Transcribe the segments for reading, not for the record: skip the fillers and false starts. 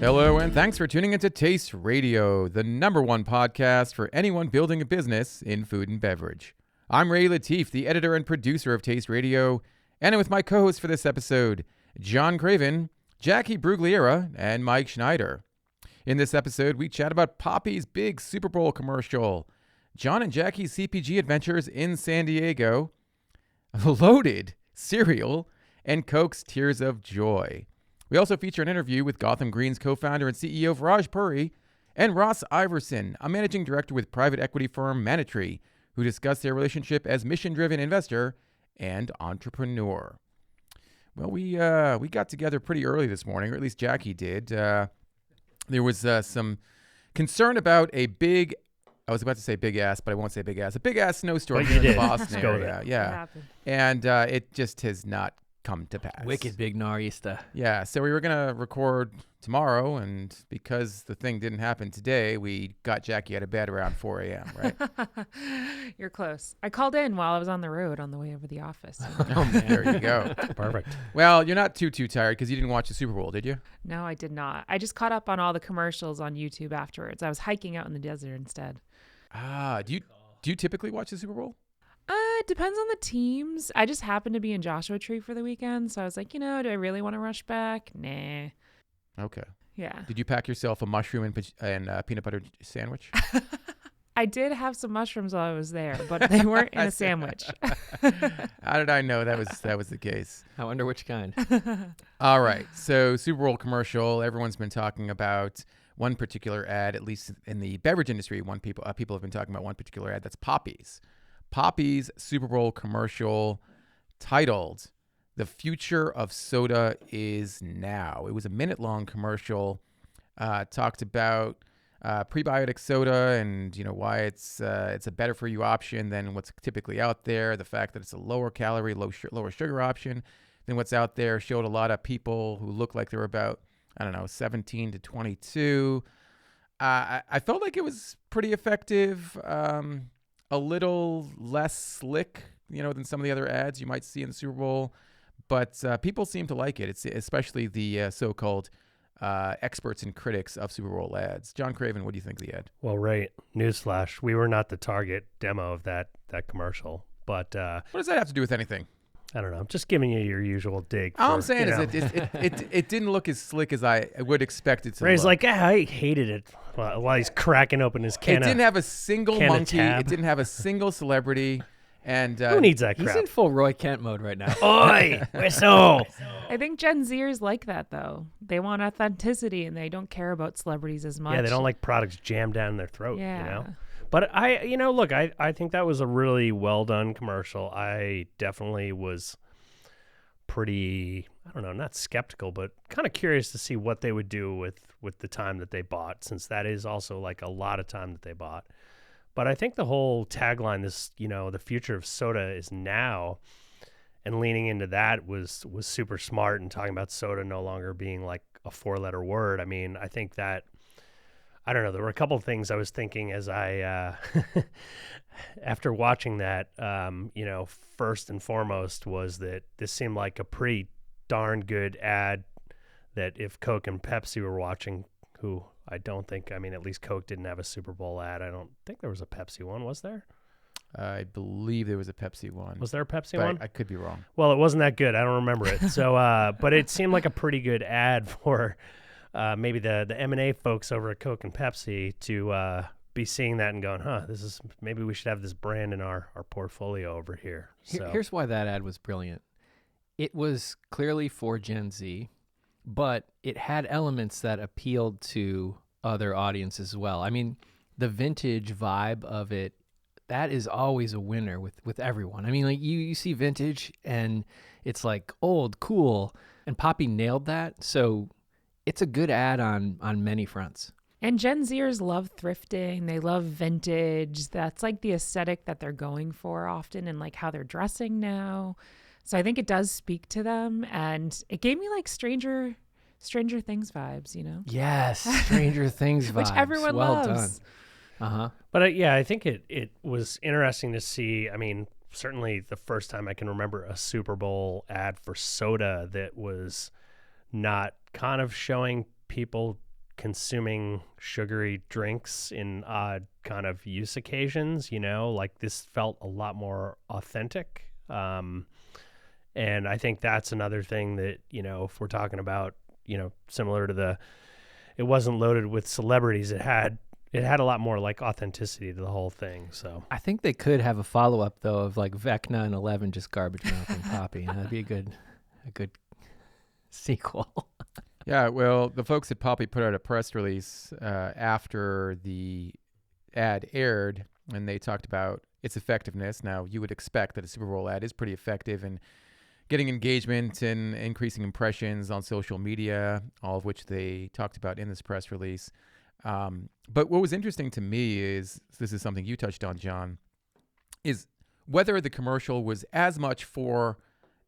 Hello, and thanks for tuning into Taste Radio, the #1 podcast for anyone building a business in food and beverage. I'm Ray Latif, the editor and producer of Taste Radio, and I'm with my co-hosts for this episode, John Craven, Jackie Brugliera, and Mike Schneider. In this episode, we chat about Poppi's big Super Bowl commercial, John and Jackie's CPG adventures in San Diego, Loaded cereal, and Coke's Tears of Joy. We also feature an interview with Gotham Green's co-founder and CEO Viraj Puri and Ross Iverson, a managing director with private equity firm Manna, who discuss their relationship as mission-driven investor and entrepreneur. Well, we got together pretty early this morning, or at least Jackie did. There was some concern about I was about to say big ass, but I won't say big ass. A big ass snowstorm in the Boston area. Yeah. And it just has not come to pass. Wicked big nor'easter. Yeah, so we were going to record tomorrow, and because the thing didn't happen today, we got Jackie out of bed around 4 a.m., right? You're close. I called in while I was on the road on the way over the office. Oh, there you go. Perfect. Well, you're not too tired because you didn't watch the Super Bowl, did you? No, I did not. I just caught up on all the commercials on YouTube afterwards. I was hiking out in the desert instead. Do you typically watch the Super Bowl? It depends on the teams. I just happened to be in Joshua Tree for the weekend, so I was like, do I really want to rush back? Nah. Okay. Yeah. Did you pack yourself a mushroom and peanut butter sandwich? I did have some mushrooms while I was there, but they weren't in a sandwich. How did I know that was the case? I wonder which kind. All right. So Super Bowl commercial. Everyone's been talking about one particular ad, at least in the beverage industry. People have been talking about one particular ad. That's Poppi's Super Bowl commercial titled "The Future of Soda Is Now." It was a minute-long commercial. Talked about prebiotic soda and why it's a better for you option than what's typically out there. The fact that it's a lower calorie, lower sugar option than what's out there. Showed a lot of people who looked like they were about 17 to 22. I felt like it was pretty effective. A little less slick, than some of the other ads you might see in the Super Bowl, but people seem to like it. It's especially the so-called experts and critics of Super Bowl ads. John Craven, what do you think of the ad? Well, right. Newsflash: we were not the target demo of that commercial. But what does that have to do with anything? I don't know. I'm just giving you your usual dig. All I'm saying is it didn't look as slick as I would expect it to. Ray's like, I hated it while he's cracking open his can. It didn't have a single monkey. It didn't have a single celebrity. And who needs that crap? He's in full Roy Kent mode right now. Oi, whistle. I think Gen Zers like that, though. They want authenticity, and they don't care about celebrities as much. Yeah, they don't like products jammed down their throat, Yeah. But I think that was a really well done commercial. I definitely was pretty, not skeptical, but kind of curious to see what they would do with the time that they bought, since that is also like a lot of time that they bought. But I think the whole tagline, this, the future of soda is now, and leaning into that was super smart, and talking about soda no longer being like a 4-letter word. I mean, I think that, I don't know, there were a couple of things I was thinking as I, after watching that, first and foremost was that this seemed like a pretty darn good ad that if Coke and Pepsi were watching, who I don't think, at least Coke didn't have a Super Bowl ad. I don't think there was a Pepsi one, was there? I believe there was a Pepsi one. Was there a Pepsi but one? I could be wrong. Well, it wasn't that good. I don't remember it. So, but it seemed like a pretty good ad for maybe the M&A folks over at Coke and Pepsi to be seeing that and going, maybe we should have this brand in our portfolio over here. So Here's why that ad was brilliant. It was clearly for Gen Z, but it had elements that appealed to other audiences as well. The vintage vibe of it, that is always a winner with everyone. You see vintage and it's like old, cool, and Poppi nailed that. So it's a good ad on many fronts. And Gen Zers love thrifting. They love vintage. That's like the aesthetic that they're going for often, and like how they're dressing now. So I think it does speak to them, and it gave me like Stranger Things vibes, Yes, Stranger Things vibes. Which everyone loves. Done. But I think it was interesting to see. Certainly the first time I can remember a Super Bowl ad for soda that was not kind of showing people consuming sugary drinks in odd kind of use occasions, like this felt a lot more authentic. And I think that's another thing that, if we're talking about, similar to it wasn't loaded with celebrities, it had a lot more like authenticity to the whole thing. So I think they could have a follow-up though of like Vecna and 11 just garbage mouthing Poppi. That'd be a good sequel. Yeah, well, the folks at Poppi put out a press release after the ad aired, and they talked about its effectiveness. Now, you would expect that a Super Bowl ad is pretty effective in getting engagement and increasing impressions on social media, all of which they talked about in this press release. But what was interesting to me is, this is something you touched on, John, is whether the commercial was as much for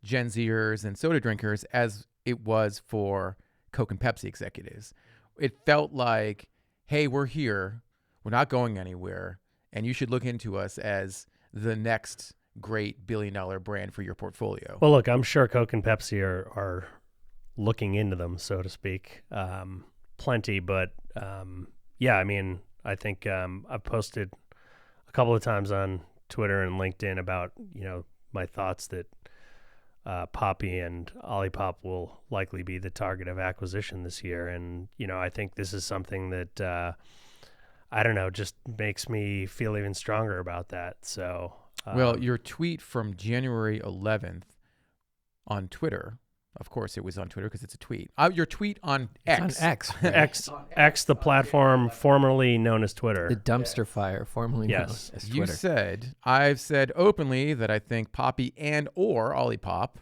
Gen Zers and soda drinkers as it was for Coke and Pepsi executives. It felt like, hey, we're here, we're not going anywhere, and you should look into us as the next great billion-dollar brand for your portfolio. Well, look, I'm sure Coke and Pepsi are looking into them, so to speak, plenty. But yeah, I mean, I think I've posted a couple of times on Twitter and LinkedIn about my thoughts that Poppi and Olipop will likely be the target of acquisition this year. And, I think this is something that, I don't know, just makes me feel even stronger about that. So, well, your tweet from January 11th on Twitter, of course it was on Twitter because it's a tweet. Your tweet on X. It's on X. Right? X, the platform formerly known as Twitter. The dumpster fire, formerly known as Twitter. You said, I've said openly that I think Poppi and or Olipop,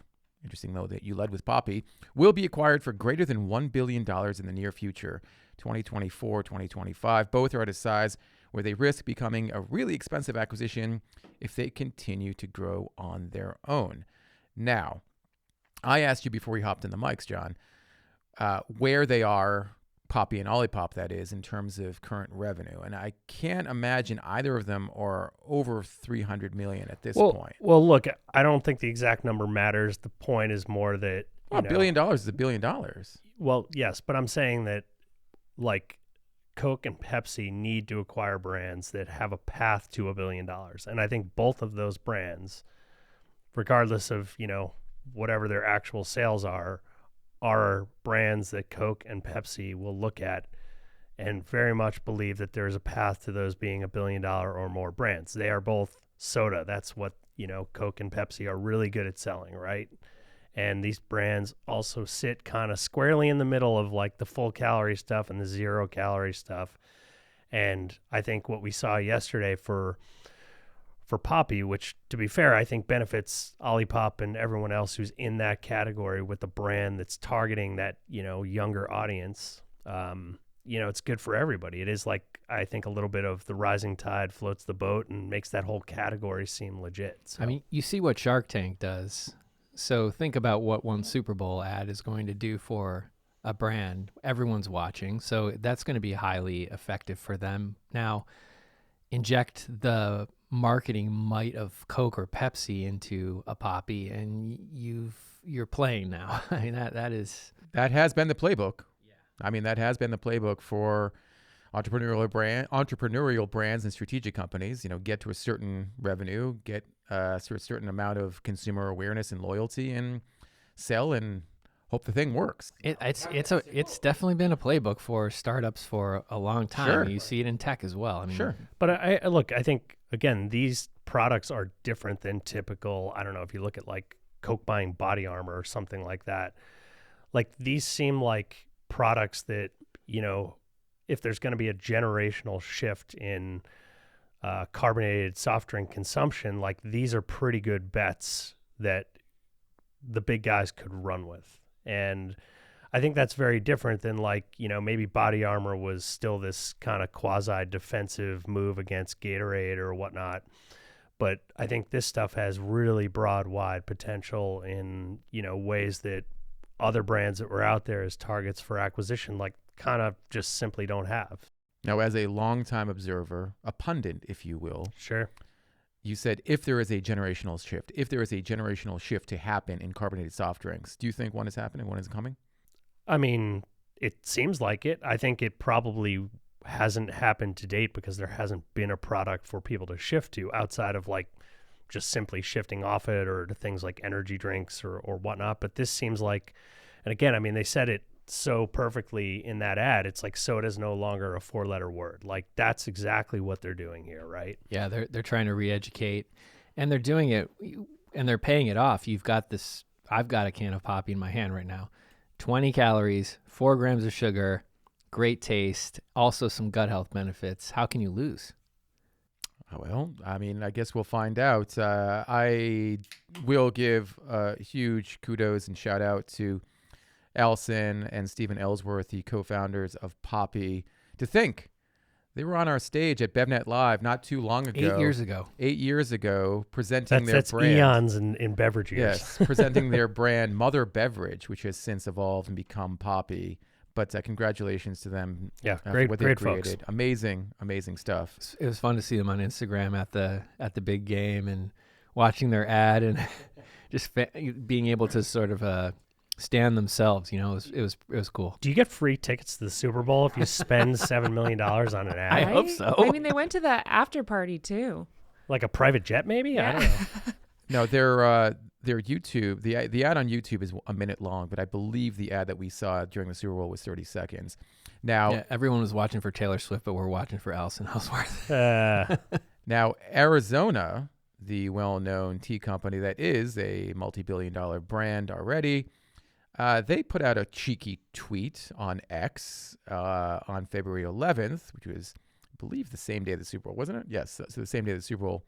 interesting though that you led with Poppi, will be acquired for greater than $1 billion in the near future, 2024, 2025. Both are at a size where they risk becoming a really expensive acquisition if they continue to grow on their own. Now, I asked you before we hopped in the mics, John, where they are, Poppi and Olipop, that is, in terms of current revenue. And I can't imagine either of them are over $300 million at this point. Well, look, I don't think the exact number matters. The point is more that $1 billion is $1 billion. Well, yes, but I'm saying that like Coke and Pepsi need to acquire brands that have a path to $1 billion. And I think both of those brands, regardless of, whatever their actual sales are brands that Coke and Pepsi will look at and very much believe that there's a path to those being $1 billion or more brands. They are both soda. That's what, Coke and Pepsi are really good at selling, right? And these brands also sit kind of squarely in the middle of like the full calorie stuff and the 0 calorie stuff. And I think what we saw yesterday for Poppi, which to be fair, I think benefits Olipop and everyone else who's in that category with a brand that's targeting that, younger audience. It's good for everybody. It is like, I think a little bit of the rising tide floats the boat and makes that whole category seem legit. So. I mean, you see what Shark Tank does. So think about what one Super Bowl ad is going to do for a brand. Everyone's watching. So that's going to be highly effective for them. Now, inject the marketing might of Coke or Pepsi into a Poppi, and you're playing now. I mean, that has been the playbook. Yeah. I mean, that has been the playbook for entrepreneurial brands and strategic companies. Get to a certain revenue, get a certain amount of consumer awareness and loyalty, and sell and hope the thing works. It's definitely been a playbook for startups for a long time. Sure. You see it in tech as well. I mean, sure. But I think again, these products are different than typical. I don't know if you look at like Coke buying body armor or something like that. Like these seem like products that, if there's going to be a generational shift in carbonated soft drink consumption, like these are pretty good bets that the big guys could run with. And I think that's very different than like, maybe body armor was still this kind of quasi defensive move against Gatorade or whatnot. But I think this stuff has really broad, wide potential in, ways that other brands that were out there as targets for acquisition, like kind of just simply don't have. Now, as a longtime observer, a pundit, if you will. Sure. You said if there is a generational shift to happen in carbonated soft drinks, do you think one is happening, one is coming? I mean, it seems like it. I think it probably hasn't happened to date because there hasn't been a product for people to shift to outside of like just simply shifting off it or to things like energy drinks or whatnot. But this seems like, and again, I mean, they said it so perfectly in that ad. It's like soda is no longer a 4-letter word. Like that's exactly what they're doing here, right? Yeah, they're trying to re-educate, and they're doing it, and they're paying it off. You've got this. I've got a can of Poppi in my hand right now. 20 calories, 4 grams of sugar, great taste, also some gut health benefits. How can you lose? Well, I mean, I guess we'll find out. I will give huge kudos and shout out to Allison and Stephen Ellsworth, the co-founders of Poppi, to think they were on our stage at BevNet Live not too long ago. 8 years ago. 8 years ago, presenting That's brand. eons in beverage years. Yes, presenting their brand Mother Beverage, which has since evolved and become Poppi. But congratulations to them. Yeah, for great, what they've great created. folks. Amazing stuff. It was fun to see them on Instagram at the big game and watching their ad and just being able to sort of stand themselves. You know, it was cool. Do you get free tickets to the Super Bowl if you spend $7 million on an ad? I hope so. I mean, they went to the after party too. Like a private jet, maybe? Yeah. I don't know. No, their YouTube, the ad on YouTube is a minute long, but I believe the ad that we saw during the Super Bowl was 30 seconds. Now, Yeah, everyone was watching for Taylor Swift, but we're watching for Allison Ellsworth. now Arizona, the well-known tea company that is a multi-billion-dollar brand already, they put out a cheeky tweet on X on February 11th, which was, I believe, the same day of the Super Bowl, wasn't it? Yes, so the same day of the Super Bowl.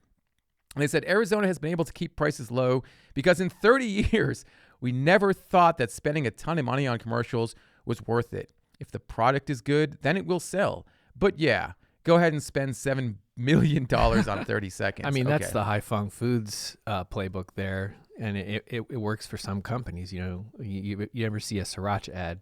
And they said, Arizona has been able to keep prices low because in 30 years, we never thought that spending a ton of money on commercials was worth it. If the product is good, then it will sell. But yeah, go ahead and spend $7 million on 30 seconds. I mean, that's Okay. the High Fung Foods playbook there, and it works for some companies. You know, you ever see a Sriracha ad?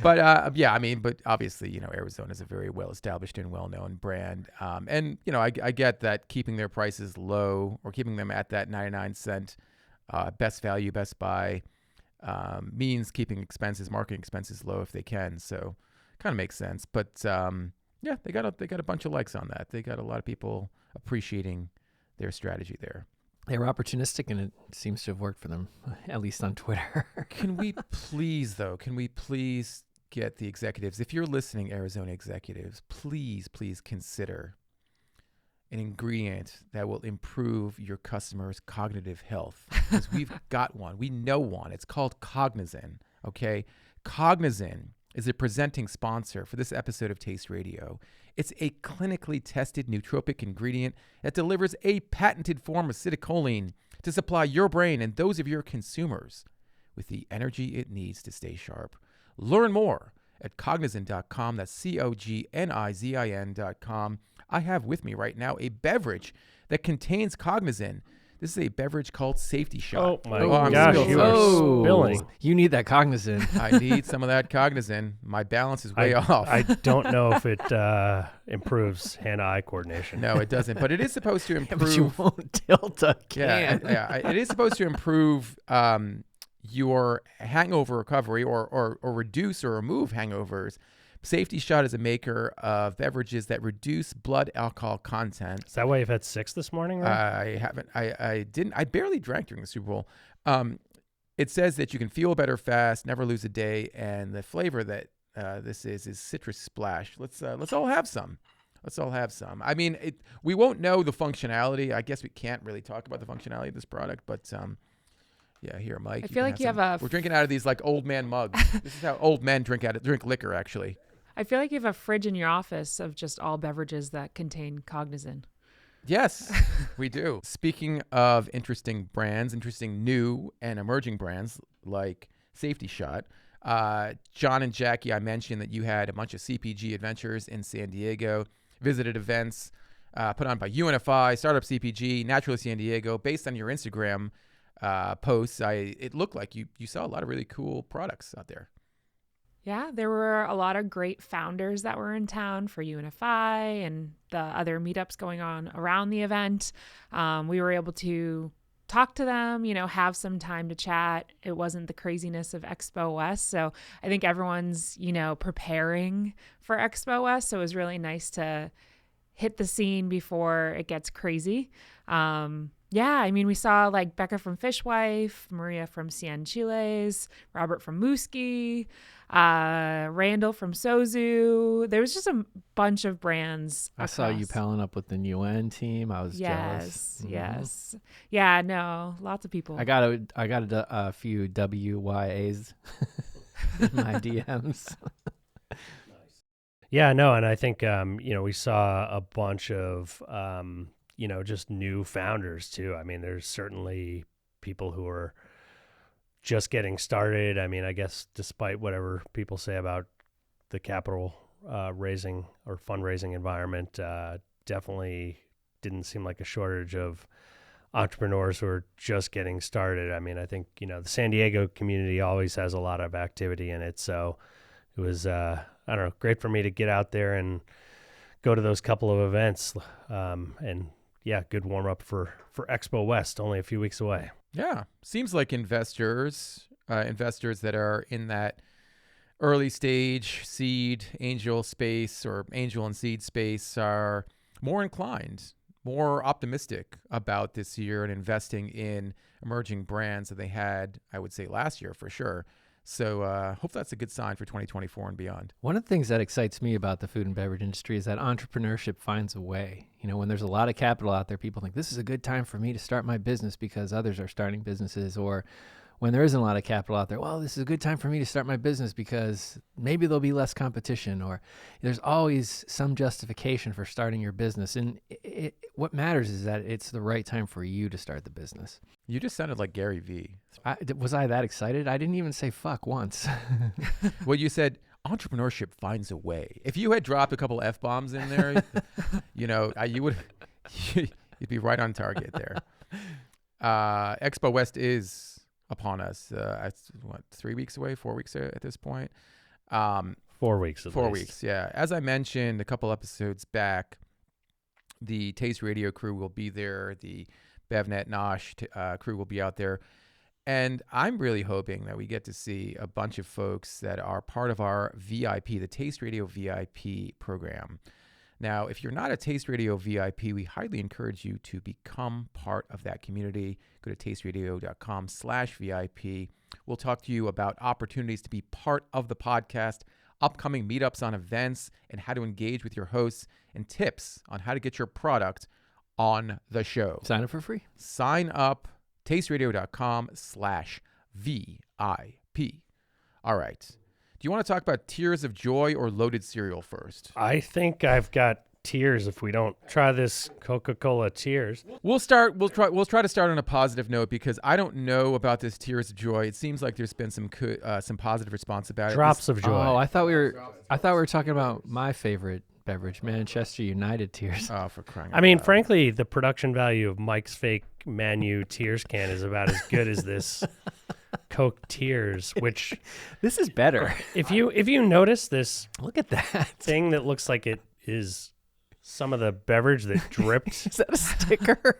But yeah, I mean, but obviously, you know, Arizona is a very well-established and well-known brand. And, you know, I get that keeping their prices low or keeping them at that 99-cent best value, best buy means keeping marketing expenses low if they can. So kind of makes sense. But yeah, they got a bunch of likes on that. They got a lot of people appreciating their strategy there. They were opportunistic, and it seems to have worked for them, at least on Twitter. Can we please get the executives, if you're listening, Arizona executives, please consider an ingredient that will improve your customers' cognitive health. Because we've got one. We know one. It's called Cognizin, okay? Cognizin is a presenting sponsor for this episode of Taste Radio. It's a clinically tested nootropic ingredient that delivers a patented form of acetylcholine to supply your brain and those of your consumers with the energy it needs to stay sharp. Learn more at Cognizin.com. That's Cognizin.com. I have with me right now a beverage that contains Cognizin. This is a beverage called Safety Shot. Oh my I'm gosh, spilling. you are spilling. You need that Cognizin. I need some of that Cognizin. My balance is way off. I don't know if it improves hand-eye coordination. No, it doesn't. But it is supposed to Yeah, improve. but you won't tilt a can. Yeah, it is supposed to improve your hangover recovery or reduce or remove hangovers. Safety Shot is a maker of beverages that reduce blood alcohol content. Is that why you've had 6 this morning, right? I haven't. I didn't. I barely drank during the Super Bowl. It says that you can feel better fast, never lose a day, and the flavor that this is citrus splash. Let's all have some. Let's all have some. I mean, we won't know the functionality. I guess we can't really talk about the functionality of this product, but yeah, here, Mike. I feel like you have a. We're drinking out of these like old man mugs. This is how old men drink liquor, actually. I feel like you have a fridge in your office of just all beverages that contain Cognizin. Yes, we do. Speaking of interesting brands, interesting new and emerging brands like Safety Shot, John and Jackie, I mentioned that you had a bunch of CPG adventures in San Diego, visited events put on by UNFI, Startup CPG, Naturally San Diego. Based on your Instagram posts, it looked like you saw a lot of really cool products out there. Yeah, there were a lot of great founders that were in town for UNFI and the other meetups going on around the event. We were able to talk to them, have some time to chat. It wasn't the craziness of Expo West. So I think everyone's, preparing for Expo West. So it was really nice to hit the scene before it gets crazy. We saw like Becca from Fishwife, Maria from Cien Chiles, Robert from Mooski, Randall from Sozu. There was just a bunch of brands. I saw you palling up with the UN team. I was jealous. Yes. Yeah, no, lots of people. I got a few WYAs in my DMs. Yeah, no, and I think we saw a bunch of just new founders too. I mean, there's certainly people who are just getting started. I mean, I guess despite whatever people say about the capital raising or fundraising environment, definitely didn't seem like a shortage of entrepreneurs who are just getting started. I mean, I think the San Diego community always has a lot of activity in it, so it was great for me to get out there and go to those couple of events. And yeah, good warm up for Expo West, only a few weeks away. Yeah. Seems like investors that are in that early stage seed angel space or angel and seed space are more inclined, more optimistic about this year and investing in emerging brands that they had, I would say, last year for sure. So hope that's a good sign for 2024 and beyond. One of the things that excites me about the food and beverage industry is that entrepreneurship finds a way. When there's a lot of capital out there, people think this is a good time for me to start my business because others are starting businesses. Or when there isn't a lot of capital out there, well, this is a good time for me to start my business because maybe there'll be less competition. Or there's always some justification for starting your business. And what matters is that it's the right time for you to start the business. You just sounded like Gary Vee. Was I that excited? I didn't even say fuck once. Well, you said entrepreneurship finds a way. If you had dropped a couple F-bombs in there, you'd be right on target there. Expo West is upon us. It's 3 weeks away, 4 weeks at this point. 4 weeks at least. 4 weeks, yeah. As I mentioned a couple episodes back, the Taste Radio crew will be there. The BevNET.com crew will be out there. And I'm really hoping that we get to see a bunch of folks that are part of our VIP, the Taste Radio VIP program. Now, if you're not a Taste Radio VIP, we highly encourage you to become part of that community. Go to tasteradio.com/VIP. We'll talk to you about opportunities to be part of the podcast, upcoming meetups on events, and how to engage with your hosts, and tips on how to get your product on the show. Sign up for free. Sign up, tasteradio.com/VIP. All right. Do you want to talk about Tears of Joy or loaded cereal first? I think I've got tears if we don't try this Coca-Cola Tears. We'll try to start on a positive note because I don't know about this Tears of Joy. It seems like there's been some positive response about it. Drops of joy. Oh, I thought we were talking about my favorite beverage, Manchester United Tears. Oh, for crying out I mean, loud. frankly, the production value of Mike's fake Man U Tears can is about as good as this Coke Tears, which This is better. if you notice this Look at that thing that looks like it is some of the beverage that dripped. Is that a sticker?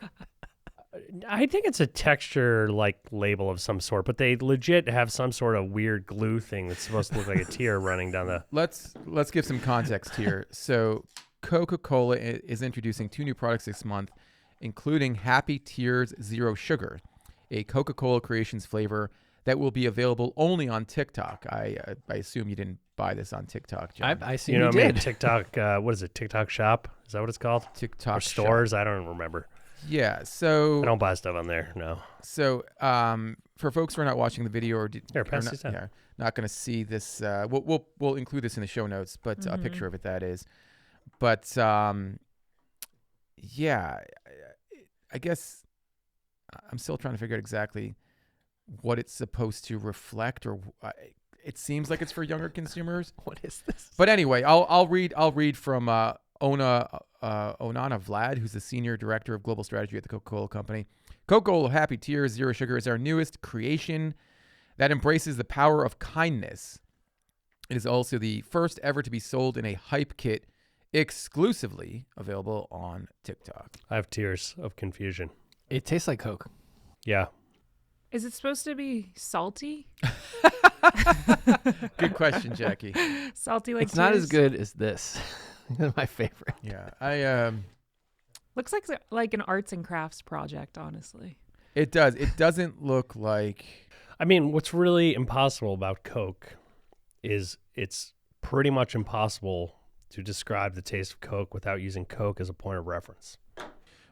I think it's a texture like label of some sort, but they legit have some sort of weird glue thing that's supposed to look like a tear running down the. Let's give some context here. So Coca-Cola is introducing 2 new products this month, including Happy Tears Zero Sugar, a Coca-Cola Creations flavor that will be available only on TikTok. I assume you didn't buy this on TikTok, John. I see You know, you I mean, did. TikTok. What is it? TikTok Shop? Is that what it's called? TikTok Or Shop. stores? I don't remember. Yeah. So I don't buy stuff on there. No. So for folks who are not watching the video or Here, pass these down. not going to see this, we'll include this in the show notes, but a picture of it that is. But yeah, I guess I'm still trying to figure out exactly what it's supposed to reflect, or it seems like it's for younger consumers. What is this? But anyway, I'll read from Onana Vlad, who's the senior director of global strategy at the Coca-Cola Company. Coca-Cola Happy Tears Zero Sugar is our newest creation that embraces the power of kindness. It is also the first ever to be sold in a hype kit, exclusively available on TikTok. I have tears of confusion. It tastes like Coke. Yeah. Is it supposed to be salty? Good question, Jackie. Salty like It's not as tears? good as this. My favorite. Yeah, I Looks like an arts and crafts project, honestly. it does. It doesn't look like. I mean, what's really impossible about Coke is it's pretty much impossible to describe the taste of Coke without using Coke as a point of reference.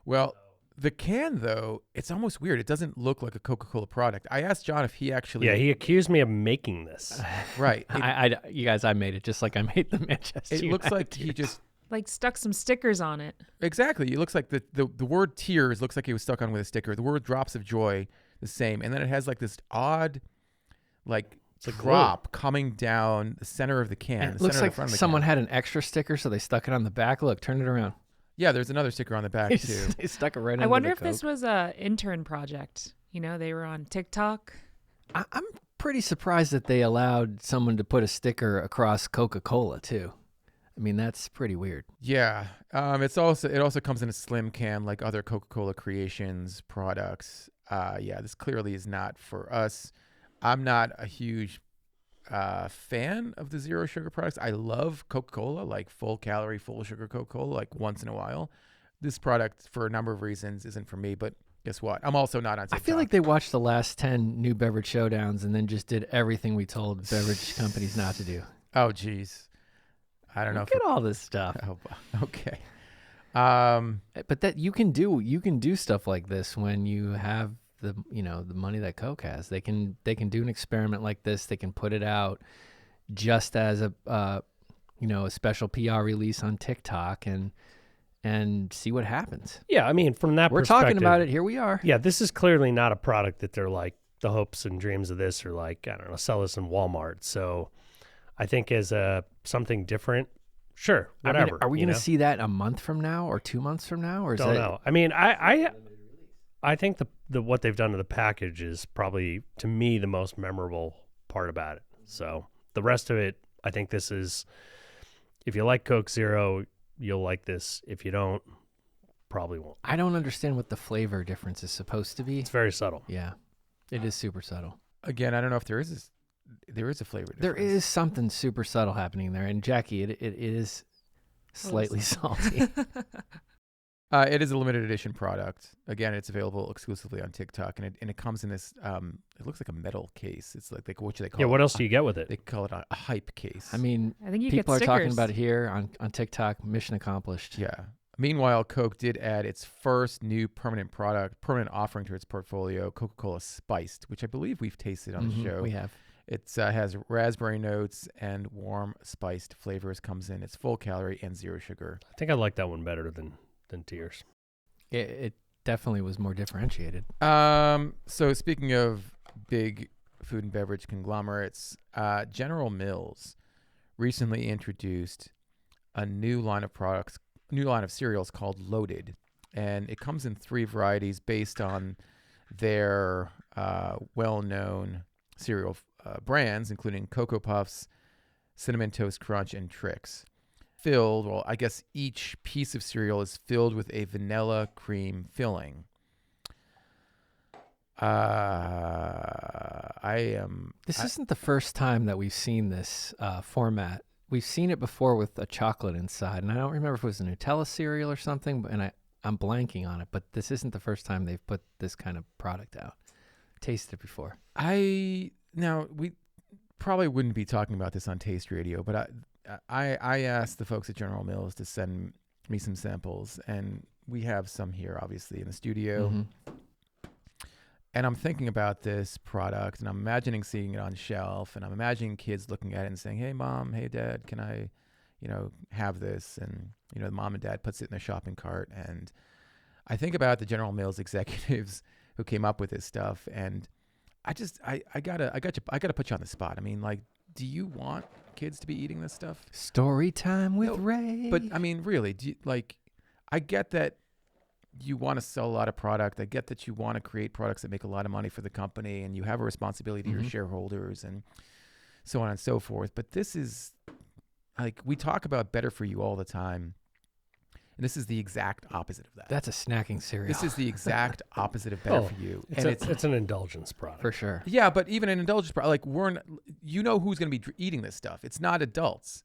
Well, the can though, it's almost weird. It doesn't look like a Coca-Cola product. I asked John if he actually. Yeah, he accused me of making this. Right. It, You guys, I made it just like I made the Manchester. it looks like United he just. Like stuck some stickers on it. Exactly. It looks like the word tears looks like it was stuck on with a sticker. The word drops of joy, the same. And then it has like this odd, like, drop coming down the center of the can. And the it looks center of like the front of the someone can. had an extra sticker, so they stuck it on the back. Look, turn it around. Yeah, there's another sticker on the back too. They stuck it right I under wonder the if this Coke. was a intern project. You know, they were on TikTok. I'm pretty surprised that they allowed someone to put a sticker across Coca-Cola too. I mean, that's pretty weird. Yeah. It also comes in a slim can like other Coca-Cola Creations products. Yeah, this clearly is not for us. I'm not a huge fan of the zero sugar products. I love Coca-Cola, like full calorie, full sugar Coca-Cola, like once in a while. This product, for a number of reasons, isn't for me. But guess what? I'm also not on TikTok. I feel like they watched the last 10 new beverage showdowns and then just did everything we told beverage companies not to do. Oh, geez. I don't know. Look at all this stuff. Oh, okay. But that you can do stuff like this when you have the money that Coke has. They can do an experiment like this. They can put it out just as a special PR release on TikTok and see what happens. Yeah, I mean, from that We're perspective, talking about it. Here we are. Yeah, this is clearly not a product that they're like, the hopes and dreams of this are like, I don't know, sell this in Walmart. So I think as something different, sure, whatever. I mean, are we going to see that a month from now or 2 months from now? Or is Don't that, know. I mean, I think the what they've done to the package is probably, to me, the most memorable part about it. So the rest of it, I think this is, if you like Coke Zero, you'll like this. If you don't, probably won't. I don't understand what the flavor difference is supposed to be. It's very subtle. Yeah, it is super subtle. Again, I don't know if there is a flavor difference. There is something super subtle happening there. And Jackie, it is slightly salty. It is a limited edition product. Again, it's available exclusively on TikTok, and it comes in this. It looks like a metal case. It's like what do they call it? Yeah, what else do you get with it? They call it a hype case. I mean, I think you people get are talking stickers. about it here on TikTok. Mission accomplished. Yeah. Meanwhile, Coke did add its first new permanent offering to its portfolio, Coca-Cola Spiced, which I believe we've tasted on the show. We have. It has raspberry notes and warm spiced flavors. Comes in. It's full calorie and zero sugar. I think I like that one better than Tears. It definitely was more differentiated. So speaking of big food and beverage conglomerates, General Mills recently introduced a new line of cereals called Loaded, and it comes in 3 varieties based on their well-known cereal brands, including Cocoa Puffs, Cinnamon Toast Crunch, and Trix. I guess each piece of cereal is filled with a vanilla cream filling. This isn't the first time that we've seen this format. We've seen it before with a chocolate inside, and I don't remember if it was a Nutella cereal or something, and I'm blanking on it, but this isn't the first time they've put this kind of product out. Tasted it before. Now, we probably wouldn't be talking about this on Taste Radio, but I asked the folks at General Mills to send me some samples, and we have some here, obviously, in the studio. Mm-hmm. And I'm thinking about this product, and I'm imagining seeing it on shelf, and I'm imagining kids looking at it and saying, "Hey, Mom, hey, Dad, can I, have this?" And, the mom and dad puts it in their shopping cart. And I think about the General Mills executives who came up with this stuff, and I gotta put you on the spot. I mean, like, do you want kids to be eating this stuff? Story time with Ray. But I mean, really, I get that you want to sell a lot of product. I get that you want to create products that make a lot of money for the company, and you have a responsibility to your shareholders and so on and so forth. But this is, like, we talk about better for you all the time. And this is the exact opposite of that. That's a snacking cereal. This is the exact opposite of better for you. It's an indulgence product. for sure. Yeah, but even an indulgence product, like you know who's going to be eating this stuff. It's not adults.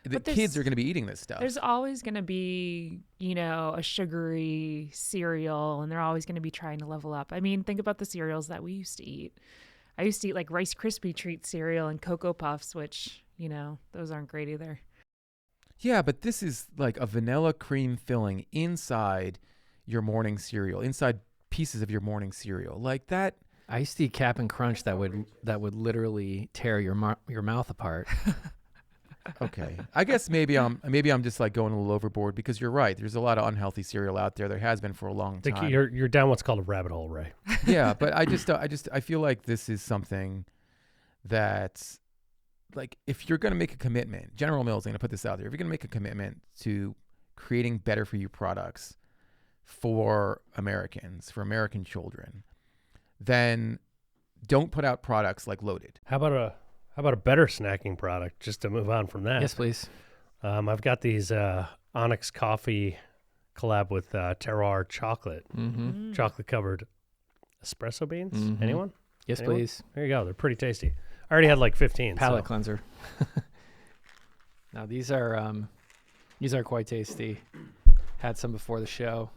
The But kids are going to be eating this stuff. There's always going to be, a sugary cereal, and they're always going to be trying to level up. I mean, think about the cereals that we used to eat. I used to eat like Rice Krispie treat cereal and Cocoa Puffs, which, those aren't great either. Yeah, but this is like a vanilla cream filling inside your morning cereal, inside pieces of your morning cereal. Like that. I used to eat Cap'n Crunch that would literally tear your mouth apart. Okay. I guess maybe I'm just like going a little overboard, because you're right. There's a lot of unhealthy cereal out there. There has been for a long time. You're down what's called a rabbit hole, Ray. Yeah, but I feel like this is something that, like, if you're going to make a commitment, General Mills is going to put this out there. If you're going to make a commitment to creating better for you products for Americans, for American children, then don't put out products like Loaded. How about a better snacking product, just to move on from that? Yes, please. I've got these Onyx Coffee collab with Terroir Chocolate. Mm-hmm. Chocolate-covered espresso beans. Mhm. Anyone? Yes, Anyone? please. There you go. They're pretty tasty. I already had like 15. Palate so. cleanser. Now these are quite tasty. Had some before the show.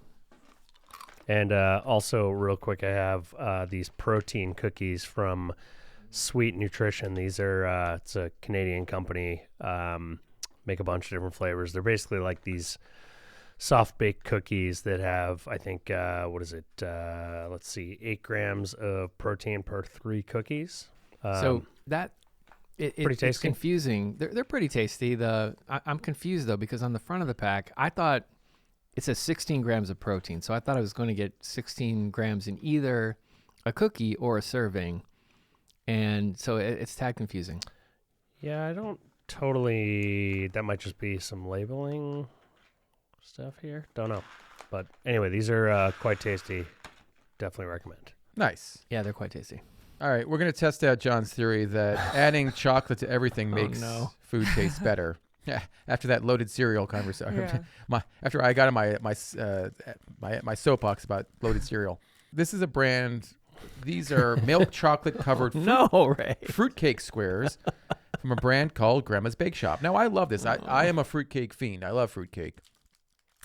And also, real quick, I have these protein cookies from Sweet Nutrition. These are it's a Canadian company. Make a bunch of different flavors. They're basically like these soft baked cookies that have, I think, let's see, 8 grams of protein per 3 cookies. So that pretty it's tasty. confusing. They're pretty tasty. I'm confused though, because on the front of the pack, I thought it says 16 grams of protein. So I thought I was going to get 16 grams in either a cookie or a serving. And so it's tad confusing. Yeah, I don't totally. That might just be some labeling stuff here. Don't know. But anyway, these are quite tasty. Definitely recommend. Nice. Yeah, they're quite tasty. All right, we're going to test out John's theory that adding chocolate to everything makes food taste better. Yeah, after that Loaded cereal conversation. Yeah. After I got on my soapbox about Loaded cereal. This is a brand. These are milk chocolate covered fruitcake squares from a brand called Grandma's Bake Shop. Now, I love this. I am a fruitcake fiend. I love fruitcake.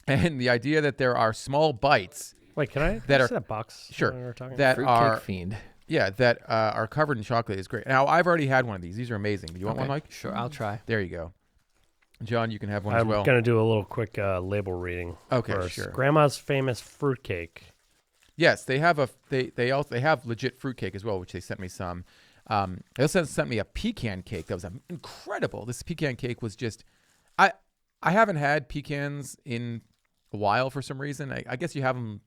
And the idea that there are small bites. Wait, can I see that box? Sure. We're talking that Fruitcake are fiend. Yeah, that are covered in chocolate is great. Now, I've already had one of these. These are amazing. Do you want one, Mike? Sure, I'll try. There you go. John, you can have one as I'm well. going to do a little quick label reading. Okay, first. sure. Grandma's famous fruitcake. Yes, they have they have legit fruitcake as well, which they sent me some. They also sent me a pecan cake that was incredible. This pecan cake was just, I haven't had pecans in a while for some reason. I guess you have them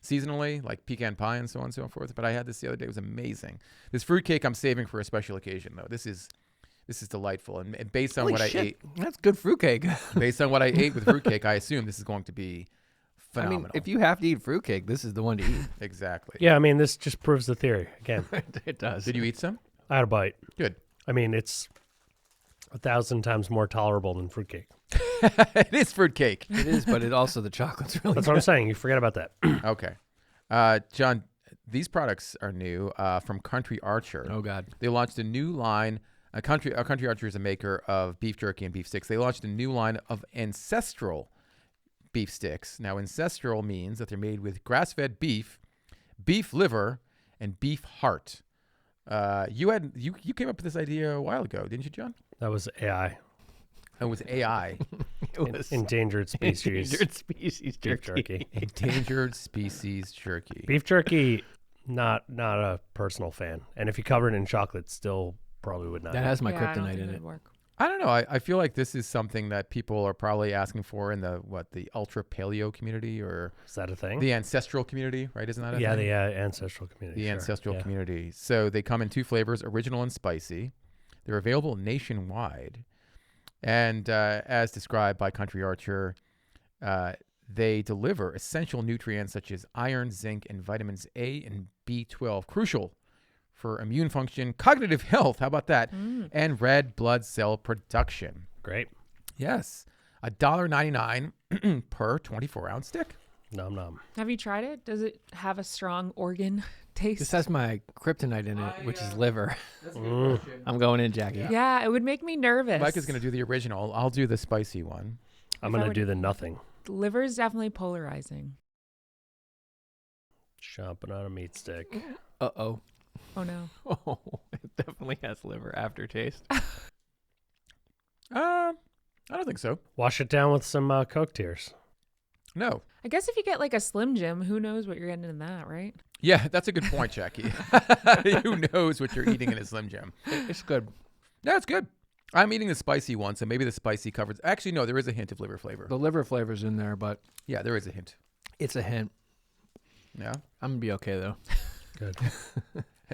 seasonally, like pecan pie and so on and so forth. But I had this the other day. It was amazing. This fruitcake I'm saving for a special occasion though. This is delightful, and based on what I ate, that's good fruitcake. based on what I ate with fruitcake, I assume this is going to be phenomenal. I mean, if you have to eat fruitcake, this is the one to eat. Exactly. Yeah, I mean, this just proves the theory again. It does. Did you eat some? I had a bite. Good. I mean, it's 1,000 times more tolerable than fruitcake. It is fruitcake. It is, but it also the chocolate's really That's good. what I'm saying. You forget about that. Okay. John, these products are new from Country Archer. Oh God. They launched a new line. Country Archer is a maker of beef jerky and beef sticks. They launched a new line of Ancestral beef sticks. Now, Ancestral means that they're made with grass-fed beef, beef liver, and beef heart. You came up with this idea a while ago, didn't you, John? That was AI. It was AI. It was Endangered species. endangered species Beef jerky. jerky. Endangered species jerky. Beef jerky, not a personal fan. And if you cover it in chocolate, still probably would not. That has my I don't kryptonite think in it. would work. I don't know. I feel like this is something that people are probably asking for in the ultra paleo community, or Is that a thing? the ancestral community, right? Isn't that a yeah, thing? the ancestral community. The sure. ancestral Yeah. community. So they come in 2 flavors, original and spicy. They're available nationwide. And as described by Country Archer, they deliver essential nutrients such as iron, zinc, and vitamins A and B12, crucial for immune function, cognitive health, how about that, and red blood cell production. Great. Yes. $1.99 per 24-ounce stick. Nom nom. Have you tried it? Does it have a strong organ taste? This has my kryptonite in it, which is liver. That's a good question. I'm going in, Jackie. Yeah, it would make me nervous. Mike is going to do the original. I'll do the spicy one. I'm If I going to would- do the nothing. Liver is definitely polarizing. Chomping on a meat stick. Uh-oh. Oh no. Oh, it definitely has liver aftertaste. I don't think so. Wash it down with some Coke tears. No. I guess if you get like a Slim Jim, who knows what you're getting in that, right? Yeah, that's a good point, Jackie. Who knows what you're eating in a Slim Jim? It's good. Yeah, it's good. I'm eating the spicy one, so maybe the spicy covers. Actually, no, there is a hint of liver flavor. The liver flavor's in there, but Yeah, there is a hint. it's a hint. Yeah. I'm going to be okay, though. Good.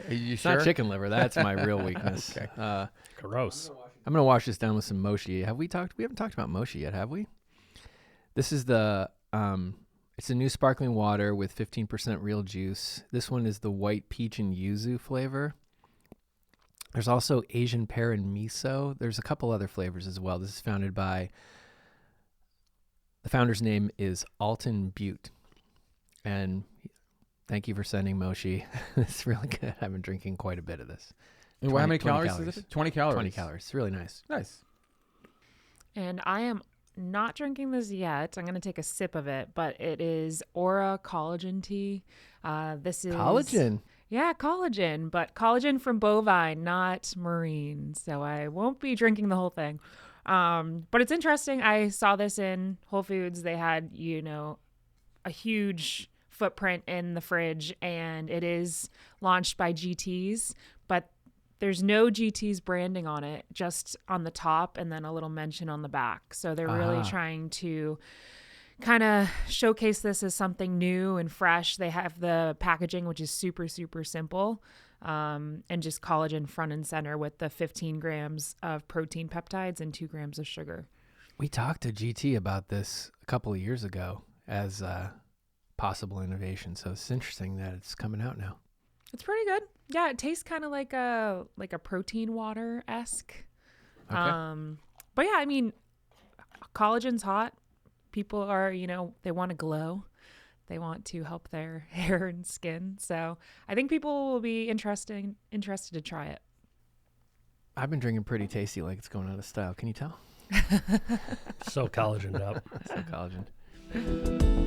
Are you It's sure? not chicken liver. That's my real weakness. Okay. Gross. I'm going to wash this down with some mochi. We haven't talked about mochi yet, have we? This is the, it's a new sparkling water with 15% real juice. This one is the white peach and yuzu flavor. There's also Asian pear and miso. There's a couple other flavors as well. This is founded by, the founder's name is Alton Butte. And thank you for sending mochi. It's really good. I've been drinking quite a bit of this. And how many 20 calories calories. is it? 20 calories. 20 calories. It's really nice. Nice. And I am not drinking this yet. I'm going to take a sip of it, but it is Aura collagen tea. This is Collagen. Yeah, collagen, but collagen from bovine, not marine. So I won't be drinking the whole thing. But it's interesting. I saw this in Whole Foods. They had, a huge footprint in the fridge, and it is launched by GT's, but there's no GT's branding on it, just on the top and then a little mention on the back. So they're really trying to kind of showcase this as something new and fresh. They have the packaging, which is super, super simple, and just collagen front and center with the 15 grams of protein peptides and 2 grams of sugar. We talked to GT about this a couple of years ago as possible innovation. So it's interesting that it's coming out now. It's pretty good. Yeah, it tastes kind of like a protein water-esque. Okay. But yeah, I mean, collagen's hot. People are, they want to glow. They want to help their hair and skin. So I think people will be interested to try it. I've been drinking pretty tasty like it's going out of style. Can you tell? So collagened up. So collagen.